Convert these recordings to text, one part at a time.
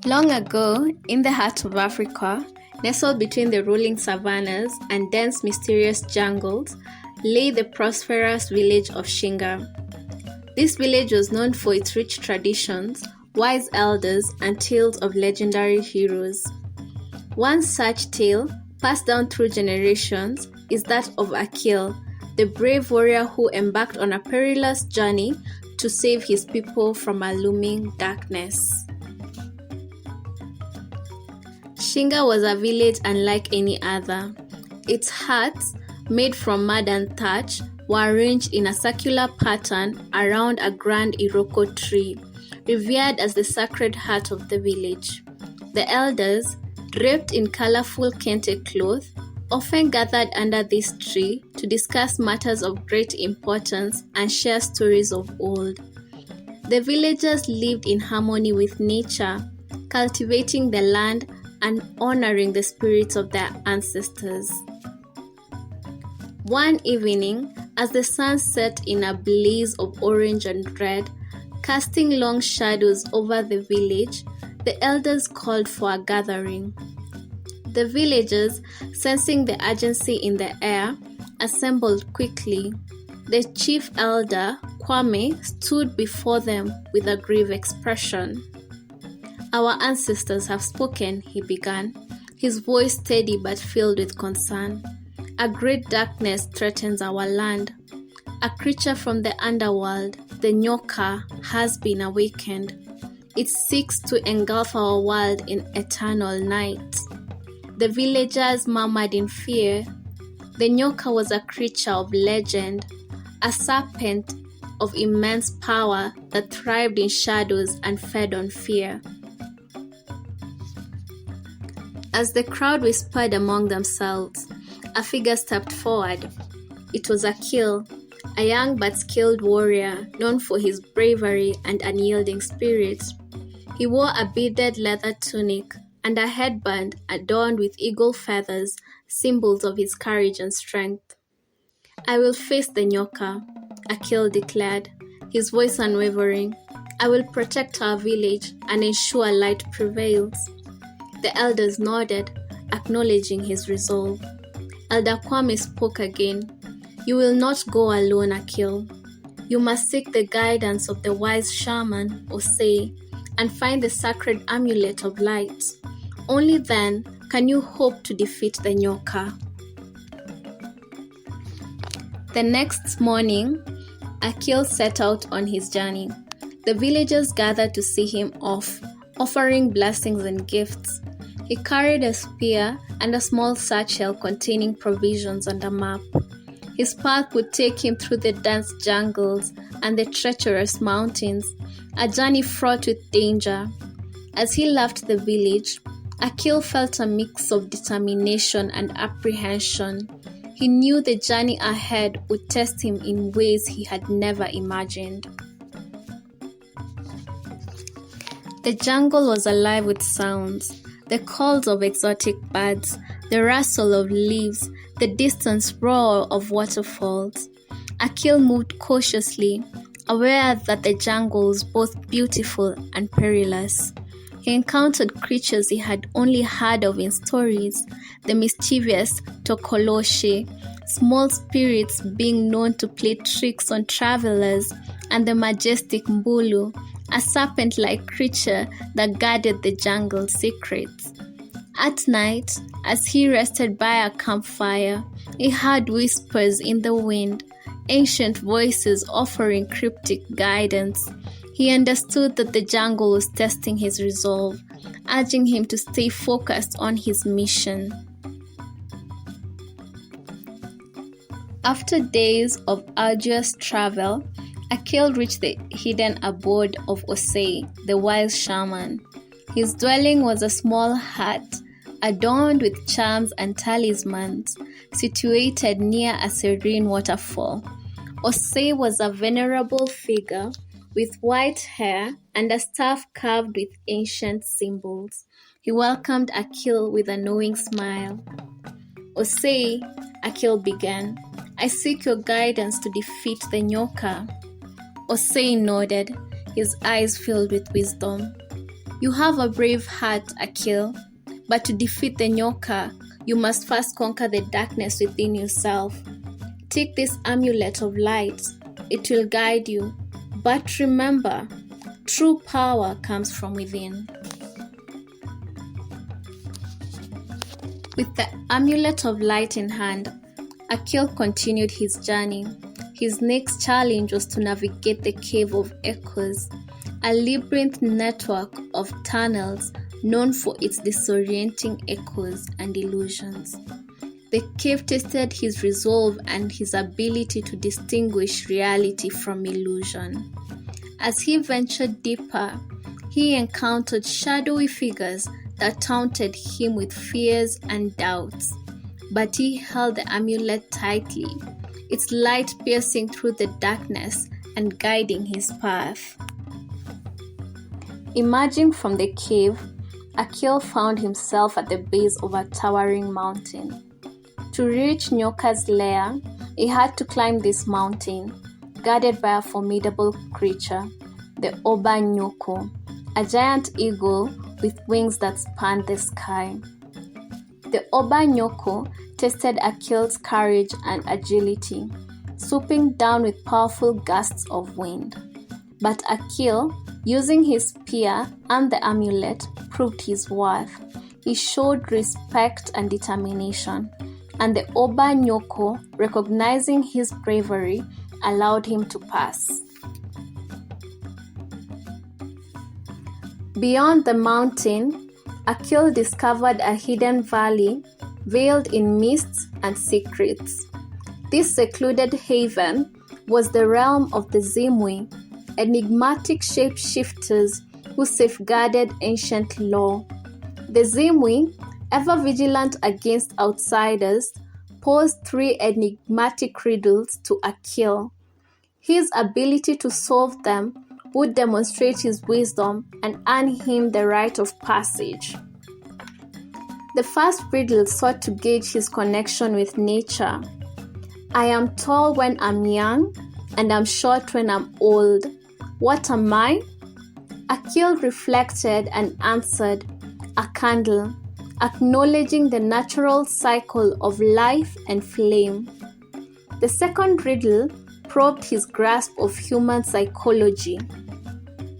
Long ago, in the heart of Africa, nestled between the rolling savannas and dense mysterious jungles, lay the prosperous village of Shinga. This village was known for its rich traditions, wise elders, and tales of legendary heroes. One such tale, passed down through generations, is that of Akil, the brave warrior who embarked on a perilous journey to save his people from a looming darkness. Shinga was a village unlike any other. Its huts, made from mud and thatch, were arranged in a circular pattern around a grand iroko tree, revered as the sacred heart of the village. The elders, draped in colorful kente cloth, often gathered under this tree to discuss matters of great importance and share stories of old. The villagers lived in harmony with nature, cultivating the land and honoring the spirits of their ancestors. One evening, as the sun set in a blaze of orange and red, casting long shadows over the village, the elders called for a gathering. The villagers, sensing the urgency in the air, assembled quickly. The chief elder, Kwame, stood before them with a grave expression. "Our ancestors have spoken," he began, his voice steady but filled with concern. "A great darkness threatens our land. A creature from the underworld, the Nyoka, has been awakened. It seeks to engulf our world in eternal night." The villagers murmured in fear. The Nyoka was a creature of legend, a serpent of immense power that thrived in shadows and fed on fear. As the crowd whispered among themselves, a figure stepped forward. It was Akil, a young but skilled warrior known for his bravery and unyielding spirit. He wore a beaded leather tunic and a headband adorned with eagle feathers, symbols of his courage and strength. "I will face the Nyoka," Akil declared, his voice unwavering. "I will protect our village and ensure light prevails." The elders nodded, acknowledging his resolve. Elder Kwame spoke again. "You will not go alone, Akil. You must seek the guidance of the wise shaman, Osei, and find the sacred amulet of light. Only then can you hope to defeat the Nyoka." The next morning, Akil set out on his journey. The villagers gathered to see him off, offering blessings and gifts. He carried a spear and a small satchel containing provisions and a map. His path would take him through the dense jungles and the treacherous mountains, a journey fraught with danger. As he left the village, Akil felt a mix of determination and apprehension. He knew the journey ahead would test him in ways he had never imagined. The jungle was alive with sounds, the calls of exotic birds, the rustle of leaves, the distant roar of waterfalls. Akil moved cautiously, aware that the jungle was both beautiful and perilous. He encountered creatures he had only heard of in stories, the mischievous Tokoloshe, small spirits being known to play tricks on travelers, and the majestic Mbulu, a serpent-like creature that guarded the jungle's secrets. At night, as he rested by a campfire, he heard whispers in the wind, ancient voices offering cryptic guidance. He understood that the jungle was testing his resolve, urging him to stay focused on his mission. After days of arduous travel, Akil reached the hidden abode of Osei, the wise shaman. His dwelling was a small hut, adorned with charms and talismans, situated near a serene waterfall. Osei was a venerable figure with white hair and a staff carved with ancient symbols. He welcomed Akil with a knowing smile. "Osei," Akil began, "I seek your guidance to defeat the Nyoka." Osei nodded, his eyes filled with wisdom. You have a brave heart, Akil, but to defeat the nyoka, you must first conquer the darkness within yourself. Take this amulet of light. It will guide you. But remember, true power comes from within. With the amulet of light in hand, Akil continued his journey. His next challenge was to navigate the Cave of Echoes, a labyrinth network of tunnels known for its disorienting echoes and illusions. The cave tested his resolve and his ability to distinguish reality from illusion. As he ventured deeper, he encountered shadowy figures that taunted him with fears and doubts. But he held the amulet tightly, its light piercing through the darkness and guiding his path. Emerging from the cave, Akil found himself at the base of a towering mountain. To reach Nyoka's lair, he had to climb this mountain, guarded by a formidable creature, the Oba Nyoko, a giant eagle with wings that spanned the sky. The Oba Nyoko tested Akil's courage and agility, swooping down with powerful gusts of wind. But Akil, using his spear and the amulet, proved his worth. He showed respect and determination, and the Oba Nyoko, recognizing his bravery, allowed him to pass. Beyond the mountain, Akil discovered a hidden valley veiled in mists and secrets. This secluded haven was the realm of the Zimwi, enigmatic shapeshifters who safeguarded ancient lore. The Zimwi, ever vigilant against outsiders, posed 3 enigmatic riddles to Akil. His ability to solve them would demonstrate his wisdom and earn him the rite of passage. The first riddle sought to gauge his connection with nature. I am tall when I'm young, and I'm short when I'm old. What am I? Akil reflected and answered, a candle, acknowledging the natural cycle of life and flame. The second riddle probed his grasp of human psychology.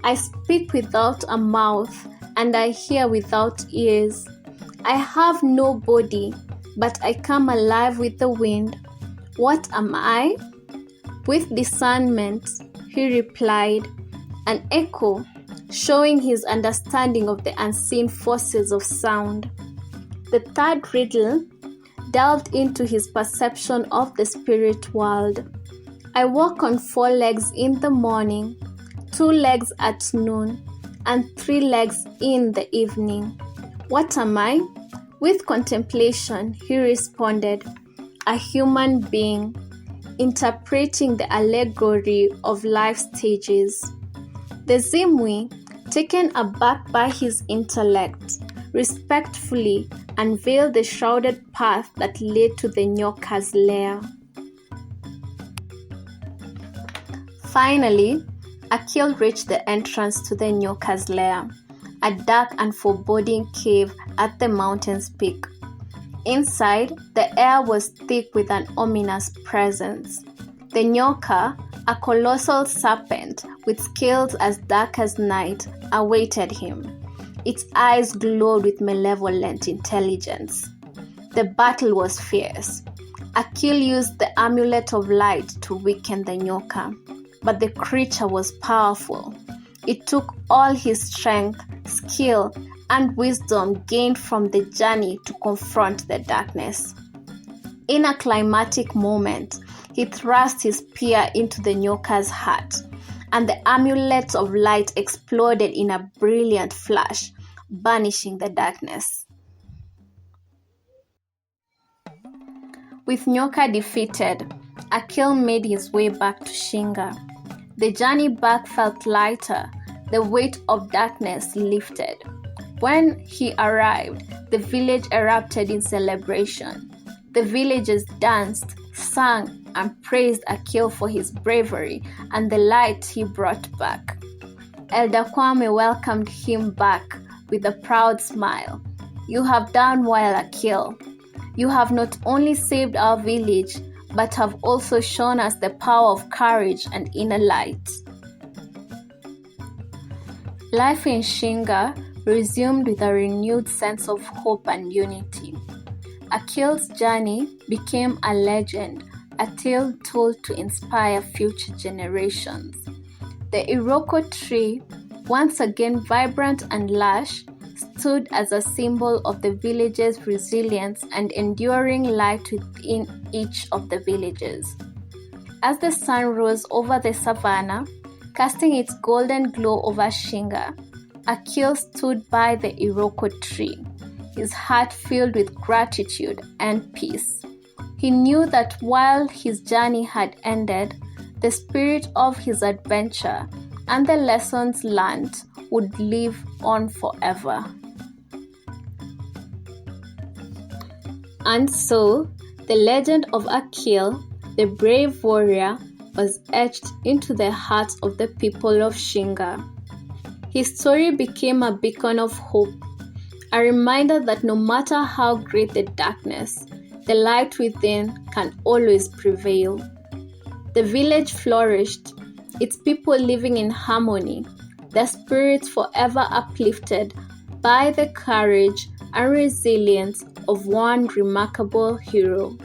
I speak without a mouth, and I hear without ears. I have no body, but I come alive with the wind. What am I? With discernment, he replied, an echo, showing his understanding of the unseen forces of sound. The third riddle delved into his perception of the spirit world. I walk on 4 legs in the morning, 2 legs at noon, and 3 legs in the evening. What am I? With contemplation, he responded, a human being, interpreting the allegory of life stages. The Zimwi, taken aback by his intellect, respectfully unveiled the shrouded path that led to the Nyoka's lair. Finally, Akil reached the entrance to the Nyoka's lair, a dark and foreboding cave at the mountain's peak. Inside, the air was thick with an ominous presence. The Nyoka, a colossal serpent with scales as dark as night, awaited him. Its eyes glowed with malevolent intelligence. The battle was fierce. Akil used the amulet of light to weaken the Nyoka, but the creature was powerful. It took all his strength, skill, and wisdom gained from the journey to confront the darkness. In a climactic moment, he thrust his spear into the Nyoka's heart, and the amulet of light exploded in a brilliant flash, banishing the darkness. With Nyoka defeated, Akil made his way back to Shinga. The journey back felt lighter, the weight of darkness lifted. When he arrived, the village erupted in celebration. The villagers danced, sang, and praised Akil for his bravery and the light he brought back. Elder Kwame welcomed him back with a proud smile. "You have done well, Akil. You have not only saved our village, but have also shown us the power of courage and inner light." Life in Shinga resumed with a renewed sense of hope and unity. Akil's journey became a legend, a tale told to inspire future generations. The Iroko tree, once again vibrant and lush, stood as a symbol of the village's resilience and enduring light within each of the villages. As the sun rose over the savannah, casting its golden glow over Shinga, Akil stood by the Iroko tree, his heart filled with gratitude and peace. He knew that while his journey had ended, the spirit of his adventure and the lessons learned would live on forever. And so, the legend of Akil, the brave warrior, was etched into the hearts of the people of Shinga. His story became a beacon of hope, a reminder that no matter how great the darkness, the light within can always prevail. The village flourished, its people living in harmony, their spirits forever uplifted by the courage and resilience of one remarkable hero.